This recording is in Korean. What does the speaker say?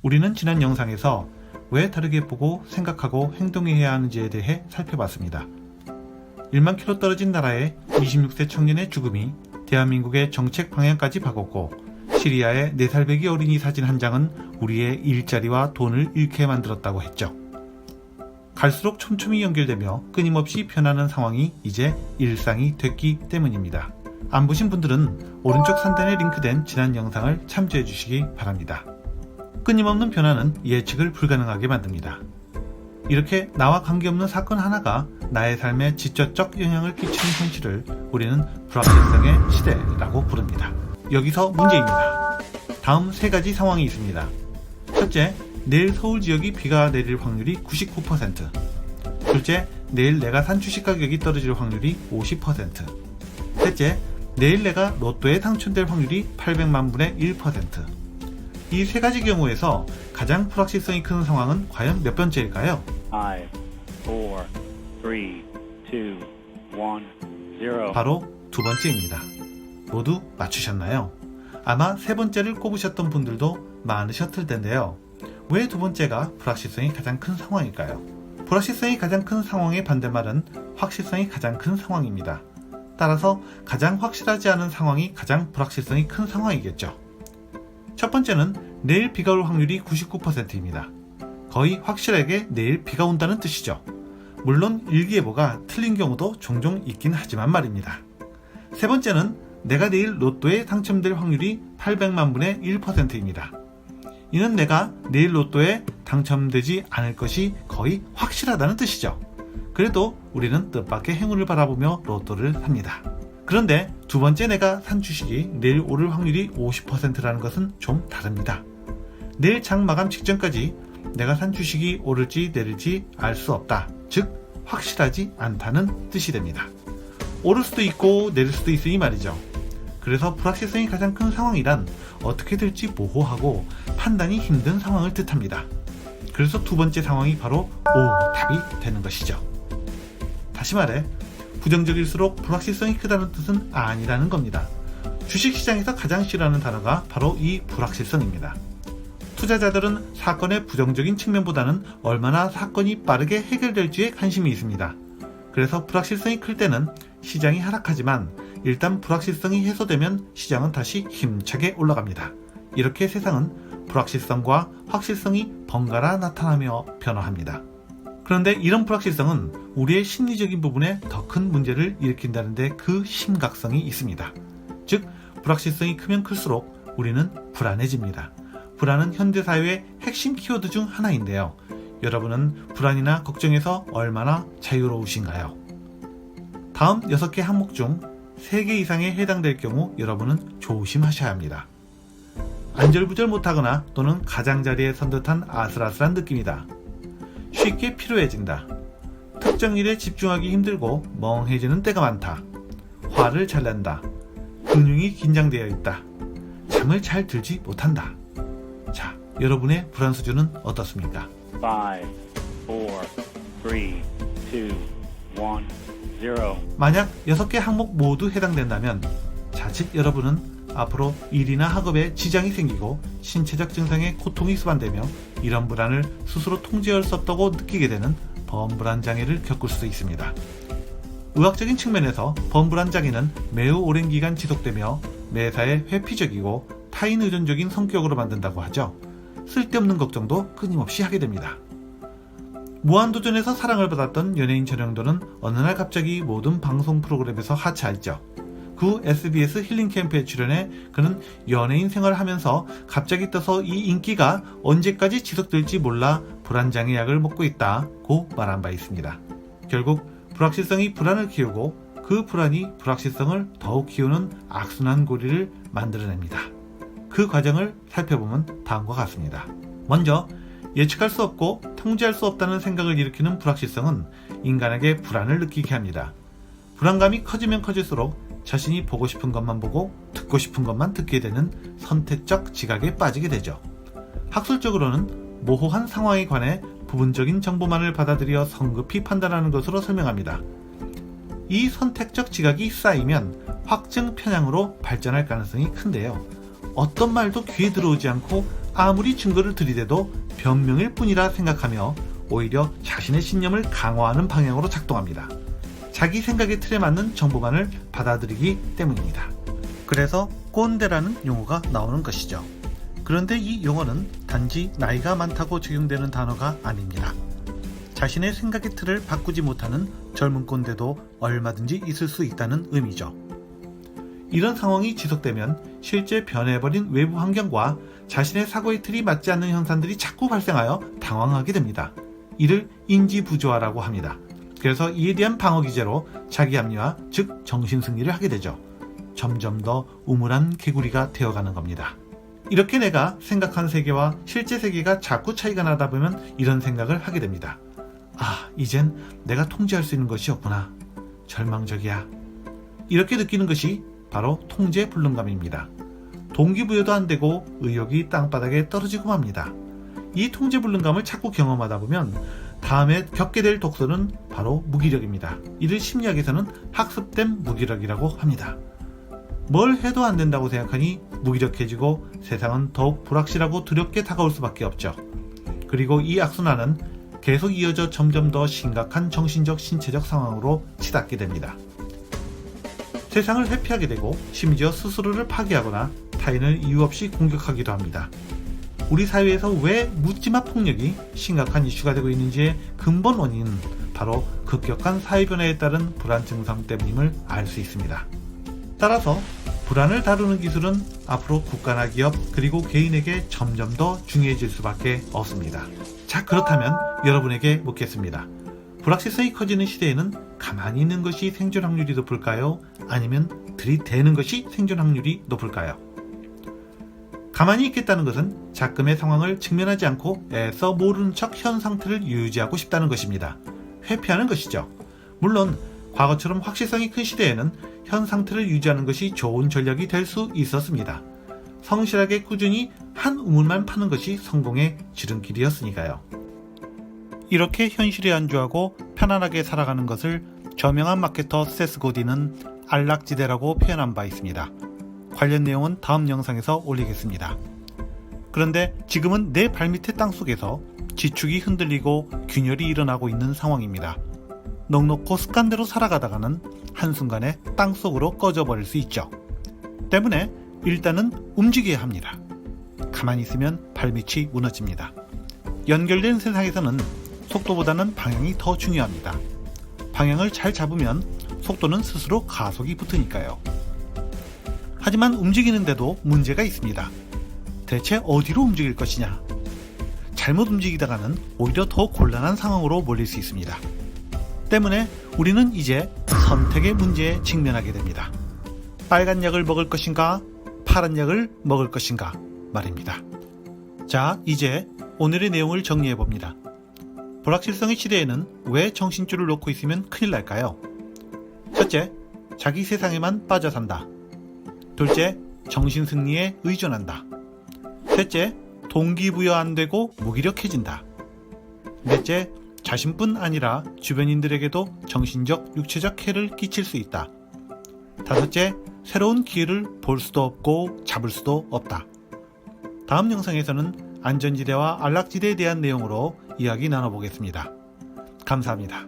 우리는 지난 영상에서 왜 다르게 보고 생각하고 행동해야 하는지에 대해 살펴봤습니다. 1만 킬로 떨어진 나라의 26세 청년의 죽음이 대한민국의 정책 방향까지 바꿨고, 시리아의 4살 배기 어린이 사진 한 장은 우리의 일자리와 돈을 잃게 만들었다고 했죠. 갈수록 촘촘히 연결되며 끊임없이 변하는 상황이 이제 일상이 됐기 때문입니다. 안 보신 분들은 오른쪽 상단에 링크된 지난 영상을 참조해 주시기 바랍니다. 끊임없는 변화는 예측을 불가능하게 만듭니다. 이렇게 나와 관계없는 사건 하나가 나의 삶에 직접적 영향을 끼치는 현실을 우리는 불확실성의 시대라고 부릅니다. 여기서 문제입니다. 다음 3가지 상황이 있습니다. 첫째, 내일 서울 지역이 비가 내릴 확률이 99%. 둘째, 내일 내가 산 주식 가격이 떨어질 확률이 50%. 셋째, 내일 내가 로또에 당첨될 확률이 800만 분의 1%. 이 3가지 경우에서 가장 불확실성이 큰 상황은 과연 몇 번째일까요? 5, 4, 3, 2, 1, 0. 바로 2번째입니다. 모두 맞추셨나요? 아마 3번째를 꼽으셨던 분들도 많으셨을 텐데요. 왜 2번째가 불확실성이 가장 큰 상황일까요? 불확실성이 가장 큰 상황의 반대말은 확실성이 가장 큰 상황입니다. 따라서 가장 확실하지 않은 상황이 가장 불확실성이 큰 상황이겠죠. 첫 번째는 내일 비가 올 확률이 99%입니다. 거의 확실하게 내일 비가 온다는 뜻이죠. 물론 일기예보가 틀린 경우도 종종 있긴 하지만 말입니다. 세 번째는 내가 내일 로또에 당첨될 확률이 800만 분의 1%입니다. 이는 내가 내일 로또에 당첨되지 않을 것이 거의 확실하다는 뜻이죠. 그래도 우리는 뜻밖의 행운을 바라보며 로또를 삽니다. 그런데 2번째 내가 산 주식이 내일 오를 확률이 50%라는 것은 좀 다릅니다. 내일 장 마감 직전까지 내가 산 주식이 오를지 내릴지 알 수 없다. 즉 확실하지 않다는 뜻이 됩니다. 오를 수도 있고 내릴 수도 있으니 말이죠. 그래서 불확실성이 가장 큰 상황이란 어떻게 될지 모호하고 판단이 힘든 상황을 뜻합니다. 그래서 2번째 상황이 바로 오답이 되는 것이죠. 다시 말해 부정적일수록 불확실성이 크다는 뜻은 아니라는 겁니다. 주식시장에서 가장 싫어하는 단어가 바로 이 불확실성입니다. 투자자들은 사건의 부정적인 측면보다는 얼마나 사건이 빠르게 해결될지에 관심이 있습니다. 그래서 불확실성이 클 때는 시장이 하락하지만 일단 불확실성이 해소되면 시장은 다시 힘차게 올라갑니다. 이렇게 세상은 불확실성과 확실성이 번갈아 나타나며 변화합니다. 그런데 이런 불확실성은 우리의 심리적인 부분에 더 큰 문제를 일으킨다는데 그 심각성이 있습니다. 즉, 불확실성이 크면 클수록 우리는 불안해집니다. 불안은 현대사회의 핵심 키워드 중 하나인데요. 여러분은 불안이나 걱정에서 얼마나 자유로우신가요? 다음 6개 항목 중 3개 이상에 해당될 경우 여러분은 조심하셔야 합니다. 안절부절 못하거나 또는 가장자리에 선 듯한 아슬아슬한 느낌이다. 쉽게 피로해진다. 특정 일에 집중하기 힘들고 멍해지는 때가 많다. 화를 잘 낸다. 근육이 긴장되어 있다. 잠을 잘 들지 못한다. 자, 여러분의 불안 수준은 어떻습니까? 5, 4, 3, 2, 1, 0. 만약 6개 항목 모두 해당된다면 자칫 여러분은 앞으로 일이나 학업에 지장이 생기고 신체적 증상에 고통이 수반되며 이런 불안을 스스로 통제할 수 없다고 느끼게 되는 범불안 장애를 겪을 수도 있습니다. 의학적인 측면에서 범불안 장애는 매우 오랜 기간 지속되며 매사에 회피적이고 타인 의존적인 성격으로 만든다고 하죠. 쓸데없는 걱정도 끊임없이 하게 됩니다. 무한도전에서 사랑을 받았던 연예인 전영도는 어느 날 갑자기 모든 방송 프로그램에서 하차했죠. 그 SBS 힐링 캠프에 출연해 그는 연예인 생활을 하면서 갑자기 떠서 이 인기가 언제까지 지속될지 몰라 불안장애 약을 먹고 있다고 말한 바 있습니다. 결국 불확실성이 불안을 키우고 그 불안이 불확실성을 더욱 키우는 악순환 고리를 만들어냅니다. 그 과정을 살펴보면 다음과 같습니다. 먼저 예측할 수 없고 통제할 수 없다는 생각을 일으키는 불확실성은 인간에게 불안을 느끼게 합니다. 불안감이 커지면 커질수록 자신이 보고 싶은 것만 보고 듣고 싶은 것만 듣게 되는 선택적 지각에 빠지게 되죠. 학술적으로는 모호한 상황에 관해 부분적인 정보만을 받아들여 성급히 판단하는 것으로 설명합니다. 이 선택적 지각이 쌓이면 확증 편향으로 발전할 가능성이 큰데요. 어떤 말도 귀에 들어오지 않고 아무리 증거를 들이대도 변명일 뿐이라 생각하며 오히려 자신의 신념을 강화하는 방향으로 작동합니다. 자기 생각의 틀에 맞는 정보만을 받아들이기 때문입니다. 그래서 꼰대라는 용어가 나오는 것이죠. 그런데 이 용어는 단지 나이가 많다고 적용되는 단어가 아닙니다. 자신의 생각의 틀을 바꾸지 못하는 젊은 꼰대도 얼마든지 있을 수 있다는 의미죠. 이런 상황이 지속되면 실제 변해버린 외부 환경과 자신의 사고의 틀이 맞지 않는 현상들이 자꾸 발생하여 당황하게 됩니다. 이를 인지부조화라고 합니다. 그래서 이에 대한 방어 기제로 자기 합리화, 즉 정신승리를 하게 되죠. 점점 더 우물한 개구리가 되어가는 겁니다. 이렇게 내가 생각한 세계와 실제 세계가 자꾸 차이가 나다 보면 이런 생각을 하게 됩니다. 아, 이젠 내가 통제할 수 있는 것이 없구나. 절망적이야. 이렇게 느끼는 것이 바로 통제불능감입니다. 동기부여도 안 되고 의욕이 땅바닥에 떨어지고 맙니다. 이 통제불능감을 자꾸 경험하다 보면 다음에 겪게 될 독소는 바로 무기력입니다. 이를 심리학에서는 학습된 무기력이라고 합니다. 뭘 해도 안 된다고 생각하니 무기력해지고 세상은 더욱 불확실하고 두렵게 다가올 수밖에 없죠. 그리고 이 악순환은 계속 이어져 점점 더 심각한 정신적, 신체적 상황으로 치닫게 됩니다. 세상을 회피하게 되고 심지어 스스로를 파괴하거나 타인을 이유 없이 공격하기도 합니다. 우리 사회에서 왜 묻지마 폭력이 심각한 이슈가 되고 있는지의 근본 원인은 바로 급격한 사회 변화에 따른 불안 증상 때문임을 알 수 있습니다. 따라서 불안을 다루는 기술은 앞으로 국가나 기업 그리고 개인에게 점점 더 중요해질 수밖에 없습니다. 자, 그렇다면 여러분에게 묻겠습니다. 불확실성이 커지는 시대에는 가만히 있는 것이 생존 확률이 높을까요? 아니면 들이대는 것이 생존 확률이 높을까요? 가만히 있겠다는 것은 작금의 상황을 직면하지 않고 애써 모르는 척 현 상태를 유지하고 싶다는 것입니다. 회피하는 것이죠. 물론 과거처럼 확실성이 큰 시대에는 현 상태를 유지하는 것이 좋은 전략이 될 수 있었습니다. 성실하게 꾸준히 한 우물만 파는 것이 성공의 지름길이었으니까요. 이렇게 현실에 안주하고 편안하게 살아가는 것을 저명한 마케터 세스 고딘은 안락지대라고 표현한 바 있습니다. 관련 내용은 다음 영상에서 올리겠습니다. 그런데 지금은 내 발밑의 땅속에서 지축이 흔들리고 균열이 일어나고 있는 상황입니다. 넉넉고 습관대로 살아가다가는 한순간에 땅속으로 꺼져버릴 수 있죠. 때문에 일단은 움직여야 합니다. 가만히 있으면 발밑이 무너집니다. 연결된 세상에서는 속도보다는 방향이 더 중요합니다. 방향을 잘 잡으면 속도는 스스로 가속이 붙으니까요. 하지만 움직이는데도 문제가 있습니다. 대체 어디로 움직일 것이냐? 잘못 움직이다가는 오히려 더 곤란한 상황으로 몰릴 수 있습니다. 때문에 우리는 이제 선택의 문제에 직면하게 됩니다. 빨간 약을 먹을 것인가? 파란 약을 먹을 것인가? 말입니다. 자, 이제 오늘의 내용을 정리해 봅니다. 불확실성의 시대에는 왜 정신줄을 놓고 있으면 큰일 날까요? 첫째, 자기 세상에만 빠져 산다. 둘째, 정신승리에 의존한다. 셋째, 동기부여 안 되고 무기력해진다. 넷째, 자신뿐 아니라 주변인들에게도 정신적, 육체적 해를 끼칠 수 있다. 다섯째, 새로운 기회를 볼 수도 없고 잡을 수도 없다. 다음 영상에서는 안전지대와 안락지대에 대한 내용으로 이야기 나눠보겠습니다. 감사합니다.